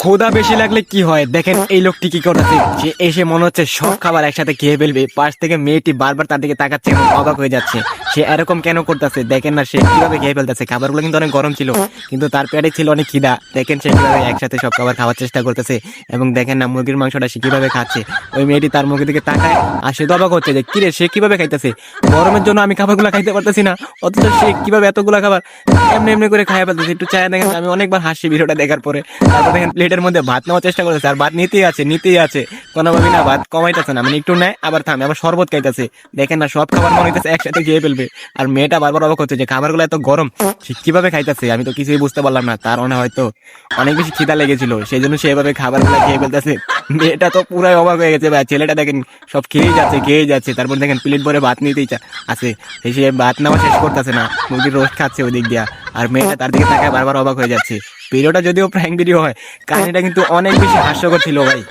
ক্ষুধা বেশি লাগলে কি হয় দেখেন এই লোকটি কি করতেছে। সে এসে মনে হচ্ছে সব খাবার একসাথে খেয়ে ফেলবে। পাশ থেকে মেয়েটি বারবার তার দিকে তাকাচ্ছে এবং অবাক হয়ে যাচ্ছে। সে এরকম কেন করতেছে দেখেন না, সে কিভাবে খেয়ে ফেলতেছে। খাবারগুলো কিন্তু অনেক গরম ছিল, কিন্তু তার পেটে ছিল অনেক খিদা। দেখেন সে কিভাবে একসাথে সব খাবার খাওয়ার চেষ্টা করতেছে। এবং দেখেন না মুরগির মাংসটা সে কিভাবে খাচ্ছে। ওই মেয়েটি তার মুখের দিকে তাকায় আর সে তো অবাক হচ্ছে যে কিরে সে কিভাবে খাইতেছে। গরমের জন্য আমি খাবারগুলো খাইতে পারতেছি না, অথচ সে কিভাবে এতগুলা খাবার এমনি এমনি করে খাইয়া ফেলতেছে। একটু চায় দেখেন, আমি অনেকবার হাসি ভিডিওটা দেখার পরে। তারপর দেখেন প্লেটের মধ্যে ভাত নেওয়ার চেষ্টা করতেছে, আর ভাত নিতেই আছে কোনোভাবেই না, ভাত কমাইতেছে না, মানে একটু নেয় আবার থামে, আবার শরবত খাইতেছে। দেখেন না সব খাবার মনে হইতেছে একসাথে খেয়ে ফেলবে। আর মেয়েটা বারবার অবাক হচ্ছে যে খাবারগুলো এত গরম সে কিভাবে খাইতেছে। আমি তো কিছুই বুঝতে পারলাম না, তার মনে হয়তো অনেক বেশি খিদা লেগেছিল, সেই জন্য সে এভাবে খাবারগুলো খেয়ে ফেলতেছে। মেয়েটা তো পুরাই অবাক হয়ে গেছে ভাই। ছেলেটা দেখেন সব খেয়েই যাচ্ছে। তারপর দেখেন প্লেট ভরে ভাত নিতেই আছে, সে ভাত নেওয়া শেষ করতেছে না, মুরগির রোস্ট খাচ্ছে ওই দিক দিয়া। আর মেয়েটা তার দিকে তাকায় বারবার অবাক হয়ে যাচ্ছে। ভিডিওটা যদিও প্র্যাঙ্ক ভিডিও হয়, কাহিনীটা কিন্তু অনেক বেশি হাস্যকর ছিল ভাই।